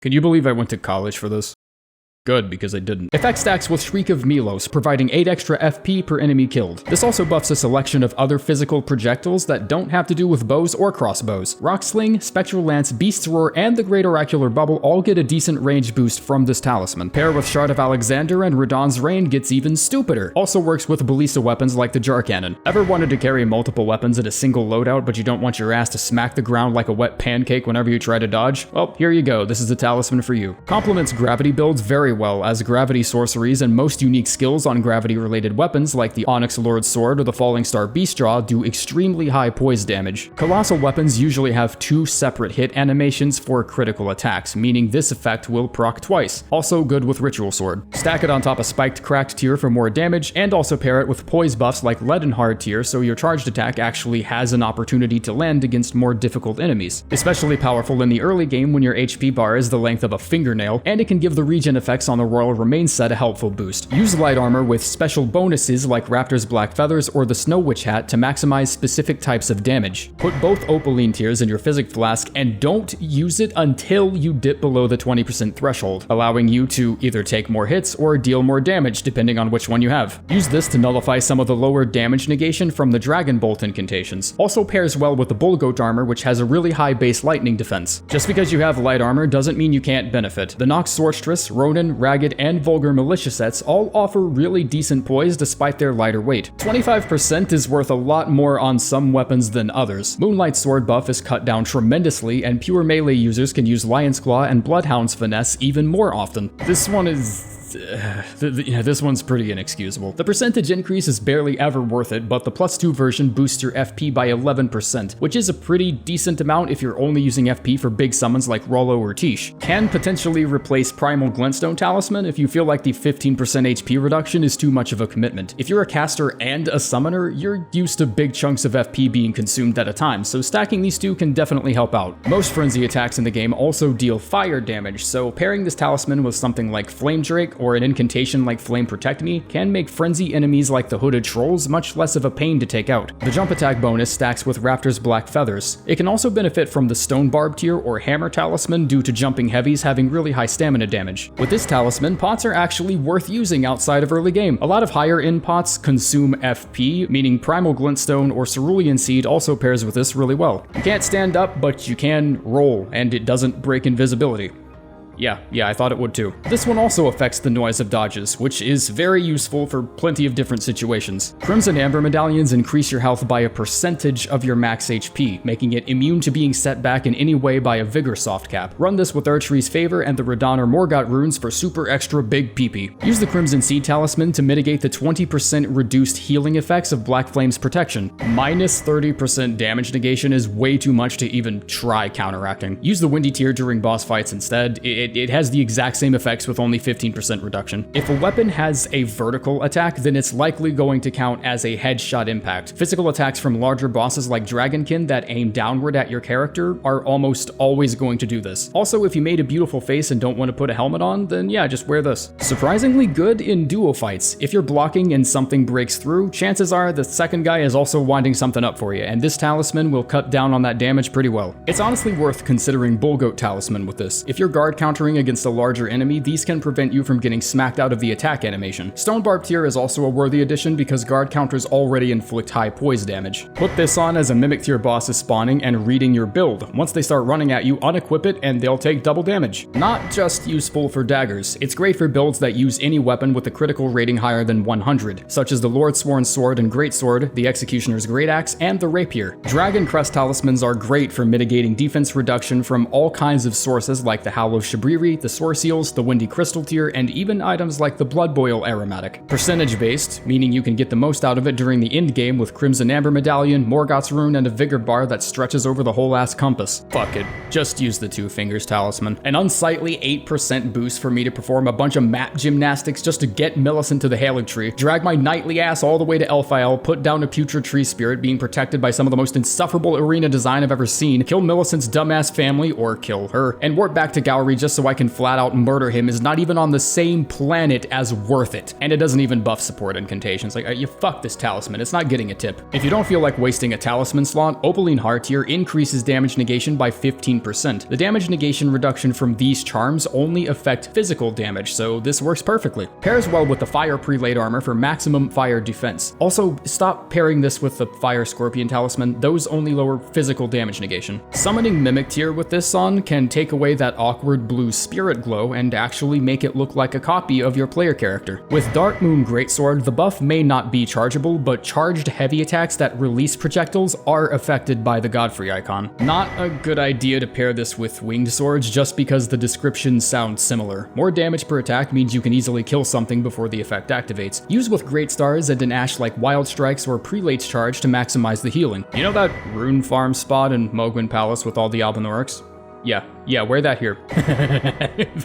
Can you believe I went to college for this? Good, because I didn't. Effect stacks with Shriek of Milos, providing 8 extra FP per enemy killed. This also buffs a selection of other physical projectiles that don't have to do with bows or crossbows. Rock Sling, Spectral Lance, Beast's Roar, and the Great Oracular Bubble all get a decent range boost from this talisman. Pair with Shard of Alexander and Radagon's Rain gets even stupider. Also works with ballista weapons like the Jar Cannon. Ever wanted to carry multiple weapons at a single loadout, but you don't want your ass to smack the ground like a wet pancake whenever you try to dodge? Well, here you go, this is the talisman for you. Complements gravity builds very well, as gravity sorceries and most unique skills on gravity-related weapons like the Onyx Lord's Sword or the Falling Star Beastjaw do extremely high poise damage. Colossal weapons usually have 2 separate hit animations for critical attacks, meaning this effect will proc twice. Also good with Ritual Sword. Stack it on top of Spiked Cracked tier for more damage, and also pair it with poise buffs like Leaden Hard tier so your charged attack actually has an opportunity to land against more difficult enemies. Especially powerful in the early game when your HP bar is the length of a fingernail, and it can give the regen effects on the Royal Remain set a helpful boost. Use light armor with special bonuses like Raptor's Black Feathers or the Snow Witch Hat to maximize specific types of damage. Put both Opaline tiers in your Physic Flask and don't use it until you dip below the 20% threshold, allowing you to either take more hits or deal more damage depending on which one you have. Use this to nullify some of the lower damage negation from the Dragon Bolt incantations. Also pairs well with the Bullgoat armor, which has a really high base lightning defense. Just because you have light armor doesn't mean you can't benefit. The Nox Sorceress, Ronin, Ragged, and Vulgar Militia sets all offer really decent poise despite their lighter weight. 25% is worth a lot more on some weapons than others. Moonlight Sword buff is cut down tremendously, and pure melee users can use Lion's Claw and Bloodhound's Finesse even more often. This one is... this one's pretty inexcusable. The percentage increase is barely ever worth it, but the +2 version boosts your FP by 11%, which is a pretty decent amount if you're only using FP for big summons like Rollo or Tish. Can potentially replace Primal Glintstone Talisman if you feel like the 15% HP reduction is too much of a commitment. If you're a caster and a summoner, you're used to big chunks of FP being consumed at a time, so stacking these two can definitely help out. Most frenzy attacks in the game also deal fire damage, so pairing this talisman with something like Flamedrake or an incantation like Flame Protect Me can make frenzy enemies like the Hooded Trolls much less of a pain to take out. The jump attack bonus stacks with Raptor's Black Feathers. It can also benefit from the Stone Barb tier or Hammer Talisman due to jumping heavies having really high stamina damage. With this talisman, pots are actually worth using outside of early game. A lot of higher end pots consume FP, meaning Primal Glintstone or Cerulean Seed also pairs with this really well. You can't stand up, but you can roll, and it doesn't break invisibility. Yeah, I thought it would too. This one also affects the noise of dodges, which is very useful for plenty of different situations. Crimson Amber medallions increase your health by a percentage of your max HP, making it immune to being set back in any way by a Vigor soft cap. Run this with Erdtree's Favor and the Radon or Morgott runes for super extra big PP. Use the Crimson Seed Talisman to mitigate the 20% reduced healing effects of Black Flame's protection. Minus 30% damage negation is way too much to even try counteracting. Use the Windy tier during boss fights instead. It has the exact same effects with only 15% reduction. If a weapon has a vertical attack, then it's likely going to count as a headshot impact. Physical attacks from larger bosses like Dragonkin that aim downward at your character are almost always going to do this. Also, if you made a beautiful face and don't want to put a helmet on, then yeah, just wear this. Surprisingly good in duo fights. If you're blocking and something breaks through, chances are the second guy is also winding something up for you, and this talisman will cut down on that damage pretty well. It's honestly worth considering Bullgoat Talisman with this. If your guard countering against a larger enemy, these can prevent you from getting smacked out of the attack animation. Stone Barb tier is also a worthy addition because guard counters already inflict high poise damage. Put this on as a Mimic tier boss is spawning and reading your build. Once they start running at you, unequip it and they'll take double damage. Not just useful for daggers. It's great for builds that use any weapon with a critical rating higher than 100, such as the Lordsworn Sword and Greatsword, the Executioner's Great Axe, and the Rapier. Dragoncrest Talismans are great for mitigating defense reduction from all kinds of sources like the Howl of Shabriri, the Soar Seals, the Windy Crystal tier, and even items like the Blood Boil Aromatic. Percentage based, meaning you can get the most out of it during the end game with Crimson Amber Medallion, Morgott's Rune, and a Vigor bar that stretches over the whole ass compass. Fuck it, just use the Two Fingers Talisman. An unsightly 8% boost for me to perform a bunch of map gymnastics just to get Millicent to the Haligtree, drag my knightly ass all the way to Elphiel, put down a Putrid Tree Spirit being protected by some of the most insufferable arena design I've ever seen, kill Millicent's dumbass family, or kill her, and warp back to Gowry just just so I can flat out murder him is not even on the same planet as worth it. And it doesn't even buff support incantations. Like, you fuck this talisman, it's not getting a tip. If you don't feel like wasting a talisman slot, Opaline Heart Tier increases damage negation by 15%. The damage negation reduction from these charms only affect physical damage, so this works perfectly. Pairs well with the Fire Prelate Armor for maximum fire defense. Also, stop pairing this with the Fire Scorpion Talisman, those only lower physical damage negation. Summoning Mimic Tier with this on can take away that awkward blue spirit glow and actually make it look like a copy of your player character. With Dark Moon Greatsword, the buff may not be chargeable, but charged heavy attacks that release projectiles are affected by the Godfrey Icon. Not a good idea to pair this with Winged Swords just because the descriptions sound similar. More damage per attack means you can easily kill something before the effect activates. Use with Great Stars and an Ash like Wild Strikes or Prelate's Charge to maximize the healing. You know that rune farm spot in Mogwin Palace with all the Albinorics? Yeah, wear that here.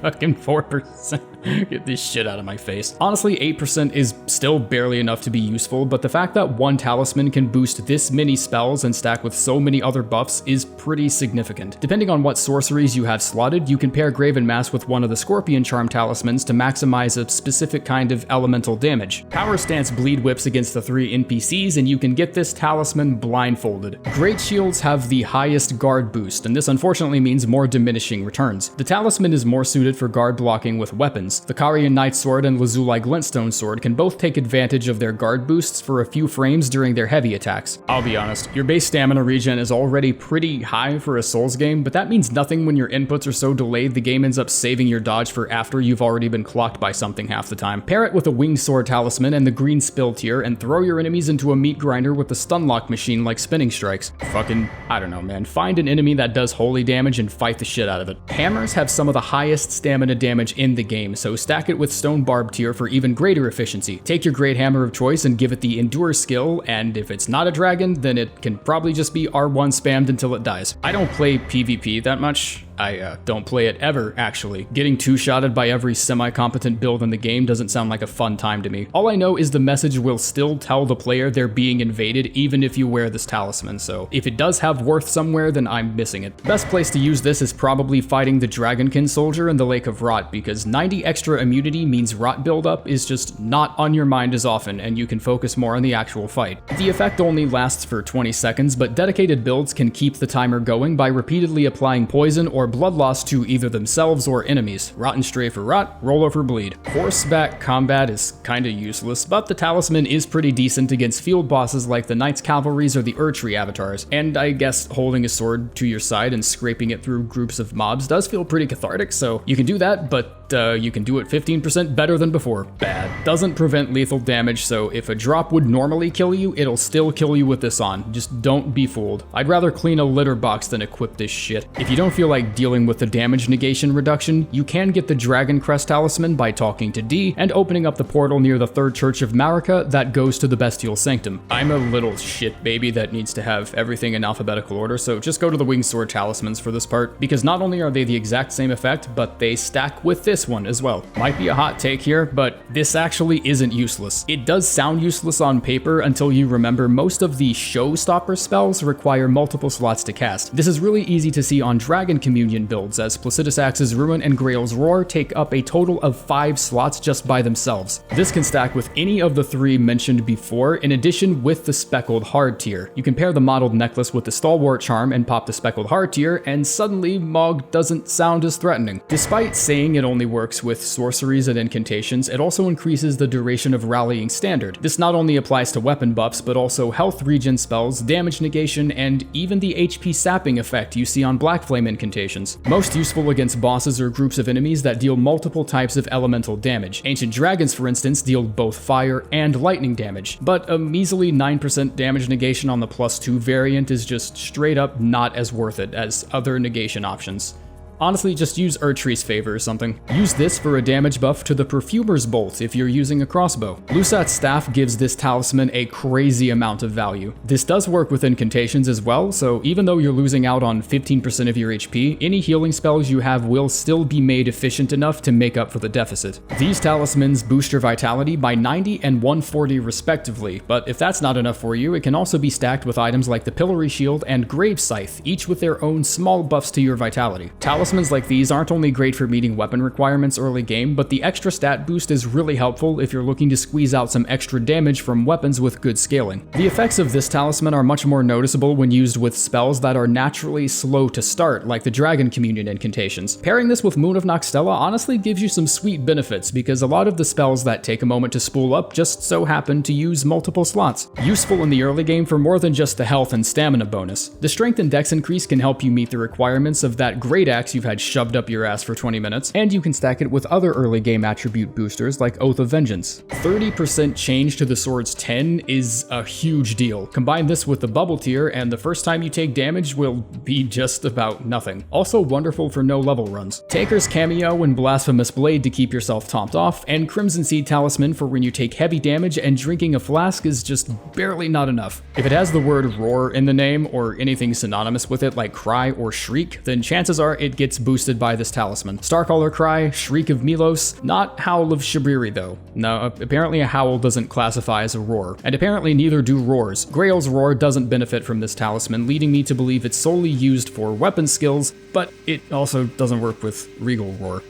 Fucking 4%. Get this shit out of my face. Honestly, 8% is still barely enough to be useful, but the fact that one talisman can boost this many spells and stack with so many other buffs is pretty significant. Depending on what sorceries you have slotted, you can pair Graven Mass with one of the Scorpion Charm talismans to maximize a specific kind of elemental damage. Power Stance Bleed Whips against the 3 NPCs, and you can get this talisman blindfolded. Great Shields have the highest guard boost, and this unfortunately means more diminishing returns. The talisman is more suited for guard blocking with weapons. The Carian Knight Sword and Lazuli Glintstone Sword can both take advantage of their guard boosts for a few frames during their heavy attacks. I'll be honest, your base stamina regen is already pretty high for a Souls game, but that means nothing when your inputs are so delayed the game ends up saving your dodge for after you've already been clocked by something half the time. Pair it with a Winged Sword Talisman and the Green Spill Tier and throw your enemies into a meat grinder with the Stunlock machine like Spinning Strikes. Fucking, I don't know, man. Find an enemy that does holy damage and fight the shit out of it. Hammers have some of the highest stamina damage in the game, so stack it with Stone Barb Tier for even greater efficiency. Take your Great Hammer of choice and give it the Endure skill, and if it's not a dragon, then it can probably just be R1 spammed until it dies. I don't play PvP that much. I don't play it ever, actually. Getting two-shotted by every semi-competent build in the game doesn't sound like a fun time to me. All I know is the message will still tell the player they're being invaded even if you wear this talisman, so if it does have worth somewhere, then I'm missing it. The best place to use this is probably fighting the Dragonkin Soldier in the Lake of Rot, because 90 extra immunity means rot buildup is just not on your mind as often, and you can focus more on the actual fight. The effect only lasts for 20 seconds, but dedicated builds can keep the timer going by repeatedly applying poison or blood loss to either themselves or enemies. Rotten Stray for rot, roll over bleed. Horseback combat is kinda useless, but the talisman is pretty decent against field bosses like the Knights Cavalries or the Erdtree avatars, and I guess holding a sword to your side and scraping it through groups of mobs does feel pretty cathartic, so you can do that, but you can do it 15% better than before. Bad. Doesn't prevent lethal damage, so if a drop would normally kill you, it'll still kill you with this on. Just don't be fooled. I'd rather clean a litter box than equip this shit. If you don't feel like dealing with the damage negation reduction, you can get the Dragoncrest Talisman by talking to Dee and opening up the portal near the Third Church of Marika that goes to the Bestial Sanctum. I'm a little shit baby that needs to have everything in alphabetical order, so just go to the Winged Sword Talismans for this part, because not only are they the exact same effect, but they stack with this one as well. Might be a hot take here, but this actually isn't useless. It does sound useless on paper until you remember most of the showstopper spells require multiple slots to cast. This is really easy to see on Dragon Communion builds, as Placidus Axe's Ruin and Grail's Roar take up a total of 5 slots just by themselves. This can stack with any of the 3 mentioned before, in addition with the Speckled Hard Tier. You can pair the Mottled Necklace with the Stalwart Charm and pop the Speckled Hard Tier, and suddenly Mog doesn't sound as threatening. Despite saying it only works with sorceries and incantations, it also increases the duration of Rallying Standard. This not only applies to weapon buffs, but also health regen spells, damage negation, and even the HP sapping effect you see on Black Flame incantations. Most useful against bosses or groups of enemies that deal multiple types of elemental damage. Ancient Dragons, for instance, deal both fire and lightning damage, but a measly 9% damage negation on the +2 variant is just straight up not as worth it as other negation options. Honestly, just use Erdtree's Favor or something. Use this for a damage buff to the Perfumer's Bolt if you're using a crossbow. Lusat's Staff gives this talisman a crazy amount of value. This does work with incantations as well, so even though you're losing out on 15% of your HP, any healing spells you have will still be made efficient enough to make up for the deficit. These talismans boost your vitality by 90 and 140 respectively, but if that's not enough for you, it can also be stacked with items like the Pillory Shield and Grave Scythe, each with their own small buffs to your vitality. Talismans like these aren't only great for meeting weapon requirements early game, but the extra stat boost is really helpful if you're looking to squeeze out some extra damage from weapons with good scaling. The effects of this talisman are much more noticeable when used with spells that are naturally slow to start, like the Dragon Communion incantations. Pairing this with Moon of Noxtella honestly gives you some sweet benefits, because a lot of the spells that take a moment to spool up just so happen to use multiple slots. Useful in the early game for more than just the health and stamina bonus. The strength and dex increase can help you meet the requirements of that great axe you've had shoved up your ass for 20 minutes, and you can stack it with other early game attribute boosters like Oath of Vengeance. 30% change to the sword's 10 is a huge deal. Combine this with the bubble tier, and the first time you take damage will be just about nothing. Also wonderful for no level runs. Taker's Cameo and Blasphemous Blade to keep yourself topped off, and Crimson Seed Talisman for when you take heavy damage and drinking a flask is just barely not enough. If it has the word roar in the name, or anything synonymous with it like cry or shriek, then chances are it gets boosted by this talisman. Starcaller Cry, Shriek of Milos, not Howl of Shabriri though. No, apparently a howl doesn't classify as a roar, and apparently neither do roars. Grail's Roar doesn't benefit from this talisman, leading me to believe it's solely used for weapon skills, but it also doesn't work with Regal Roar.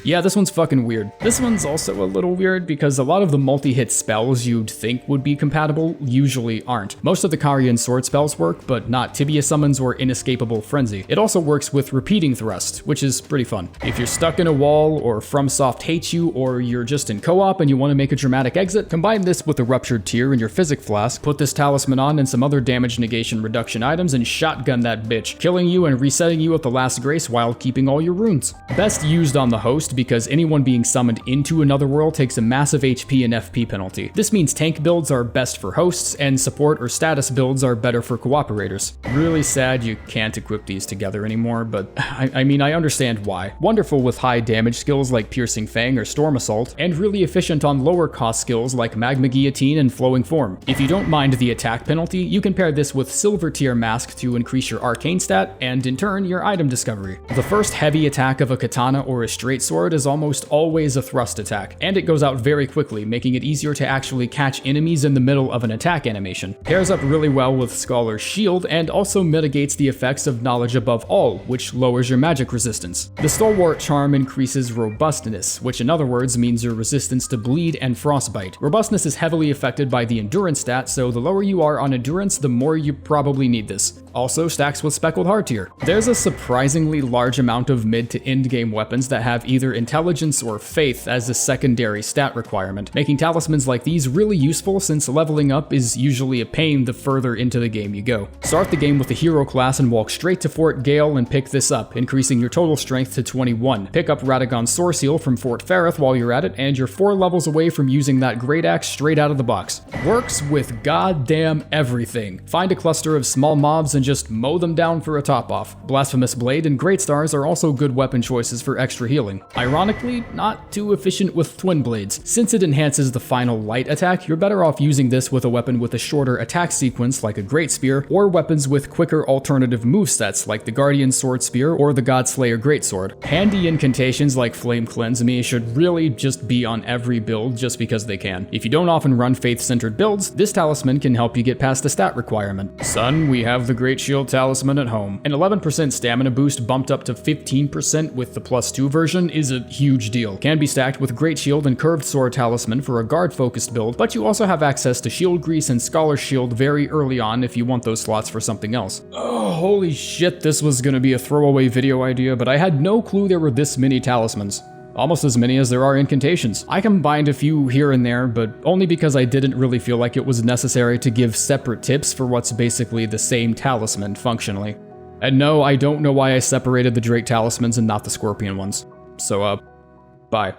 Yeah, this one's fucking weird. This one's also a little weird because a lot of the multi-hit spells you'd think would be compatible usually aren't. Most of the Carian sword spells work, but not Tibia Summons or Inescapable Frenzy. It also works with Repeating Thrust, which is pretty fun. If you're stuck in a wall, or FromSoft hates you, or you're just in co-op and you want to make a dramatic exit, combine this with the Ruptured Tear in your Physic Flask, put this talisman on and some other damage negation reduction items, and shotgun that bitch, killing you and resetting you at the last grace while keeping all your runes. Best used on the host, because anyone being summoned into another world takes a massive HP and FP penalty. This means tank builds are best for hosts, and support or status builds are better for cooperators. Really sad you can't equip these together anymore, but I mean, I understand why. Wonderful with high damage skills like Piercing Fang or Storm Assault, and really efficient on lower cost skills like Magma Guillotine and Flowing Form. If you don't mind the attack penalty, you can pair this with Silver Tier Mask to increase your arcane stat, and in turn, your item discovery. The first heavy attack of a katana or a straight sword is almost always a thrust attack, and it goes out very quickly, making it easier to actually catch enemies in the middle of an attack animation. Pairs up really well with Scholar's Shield, and also mitigates the effects of Knowledge Above All, which lowers your magic resistance. The Stalwart Charm increases Robustness, which in other words means your resistance to bleed and frostbite. Robustness is heavily affected by the Endurance stat, so the lower you are on Endurance, the more you probably need this. Also stacks with Speckled Hardtear. There's a surprisingly large amount of mid to end game weapons that have either Intelligence or Faith as a secondary stat requirement, making talismans like these really useful since leveling up is usually a pain the further into the game you go. Start the game with the hero class and walk straight to Fort Gale and pick this up, increasing your total strength to 21. Pick up Radagon Soreseal from Fort Ferrith while you're at it, and you're 4 levels away from using that great axe straight out of the box. Works with goddamn everything. Find a cluster of small mobs and just mow them down for a top off. Blasphemous Blade and Great Stars are also good weapon choices for extra healing. Ironically, not too efficient with Twin Blades. Since it enhances the final light attack, you're better off using this with a weapon with a shorter attack sequence like a Great Spear, or weapons with quicker alternative movesets like the Guardian Sword Spear or the Godslayer Greatsword. Handy incantations like Flame Cleanse Me should really just be on every build just because they can. If you don't often run faith-centered builds, this talisman can help you get past the stat requirement. Son, we have the Greatshield Talisman at home. An 11% stamina boost bumped up to 15% with the +2 version is a huge deal. Can be stacked with Greatshield and Curved Sword Talisman for a guard-focused build, but you also have access to Shield Grease and Scholar's Shield very early on if you want those slots for something else. Oh, holy shit, this was gonna be a throwaway video idea, but I had no clue there were this many talismans. Almost as many as there are incantations. I combined a few here and there, but only because I didn't really feel like it was necessary to give separate tips for what's basically the same talisman functionally. And no, I don't know why I separated the Drake Talismans and not the Scorpion ones. So, bye.